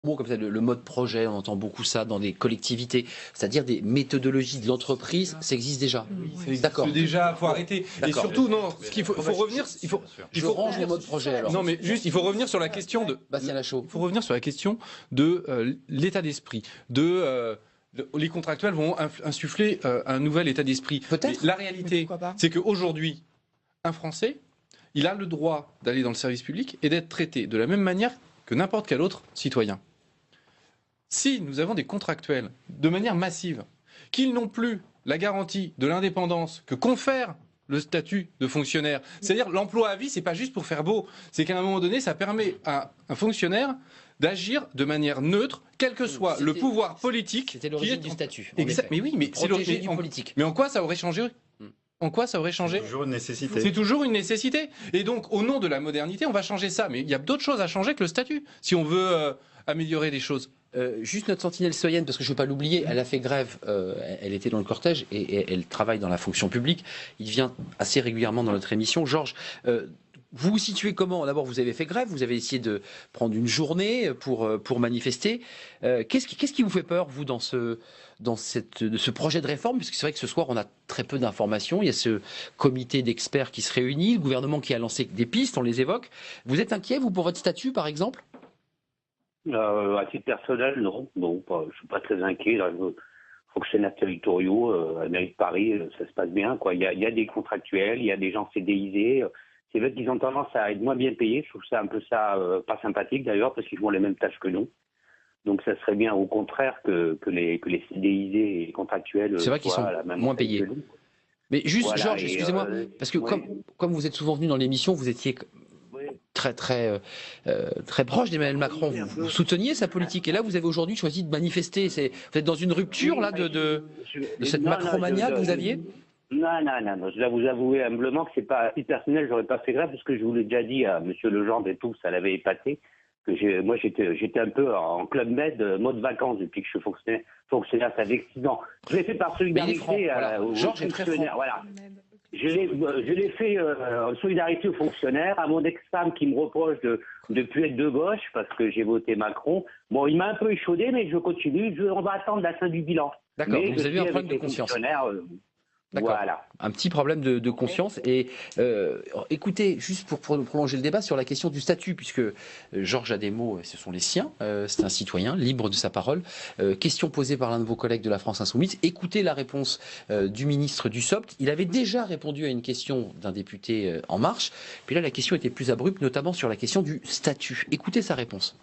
mot comme ça, le mode projet, on entend beaucoup ça dans des collectivités, c'est-à-dire des méthodologies de l'entreprise, ça existe déjà. Oui, ça existe D'accord. déjà, faut arrêter. Et surtout, non, ce qu'il faut revenir, il faut range le mode projet alors. Non, mais juste, il faut revenir sur la question de. Bastien Lachaud. Il faut revenir sur la question de l'état d'esprit, les contractuels vont insuffler un nouvel état d'esprit. Peut-être. La réalité, c'est qu'aujourd'hui, un Français, il a le droit d'aller dans le service public et d'être traité de la même manière que n'importe quel autre citoyen. Si nous avons des contractuels de manière massive, qu'ils n'ont plus la garantie de l'indépendance que confère le statut de fonctionnaire, c'est-à-dire l'emploi à vie, c'est pas juste pour faire beau, c'est qu'à un moment donné, ça permet à un fonctionnaire d'agir de manière neutre, quel que soit le pouvoir politique. C'était l'origine du statut. Exact. Mais oui, mais c'est l'origine du politique. Mais en quoi ça aurait changé? En quoi ça aurait changé? C'est toujours une nécessité. C'est toujours une nécessité. Et donc, au nom de la modernité, on va changer ça. Mais il y a d'autres choses à changer que le statut, si on veut améliorer les choses. Juste notre sentinelle citoyenne, parce que je ne veux pas l'oublier, elle a fait grève, elle était dans le cortège et elle travaille dans la fonction publique. Il vient assez régulièrement dans notre émission. Georges, vous vous situez comment? D'abord, vous avez fait grève, vous avez essayé de prendre une journée pour manifester. Qu'est-ce qui vous fait peur, vous, dans ce projet de réforme? Parce que c'est vrai que ce soir, on a très peu d'informations. Il y a ce comité d'experts qui se réunit, le gouvernement qui a lancé des pistes, on les évoque. Vous êtes inquiet, vous, pour votre statut, par exemple? À titre personnel, non. Bon, je suis pas très inquiet. Là, fonctionnaires territoriaux, à la mairie de Paris, ça se passe bien, quoi. Il y a des contractuels, il y a des gens CDIsés. C'est vrai qu'ils ont tendance à être moins bien payés. Je trouve ça un peu pas sympathique d'ailleurs, parce qu'ils font les mêmes tâches que nous. Donc ça serait bien au contraire que les CDIsés et les contractuels c'est vrai qu'ils sont moins payés. Mais juste, voilà, Georges, excusez-moi, parce que comme vous êtes souvent venu dans l'émission, vous étiez très proche d'Emmanuel Macron. Vous souteniez sa politique et là vous avez aujourd'hui choisi de manifester. Vous êtes dans une rupture là de cette macromania que vous aviez? Non, je dois vous avouer humblement que c'est pas à titre personnel, j'aurais pas fait grève parce que je vous l'ai déjà dit à Monsieur Legendre et tout, ça l'avait épaté. Moi j'étais un peu en club med, mode vacances depuis que je suis fonctionnaire, c'est accident. Je l'ai fait par solidarité aux fonctionnaires, voilà. Je l'ai fait en solidarité aux fonctionnaires, à mon ex-femme qui me reproche de ne plus être de gauche parce que j'ai voté Macron. Bon, il m'a un peu échaudé, mais je continue. On va attendre la fin du bilan. D'accord, vous avez eu un problème de conscience. D'accord. Voilà. Un petit problème de conscience. Et écoutez, juste pour prolonger le débat sur la question du statut, puisque Georges a des mots, ce sont les siens, c'est un citoyen libre de sa parole. Question posée par l'un de vos collègues de la France Insoumise. Écoutez la réponse du ministre Dussopt. Il avait déjà répondu à une question d'un député En Marche. Puis là, la question était plus abrupte, notamment sur la question du statut. Écoutez sa réponse.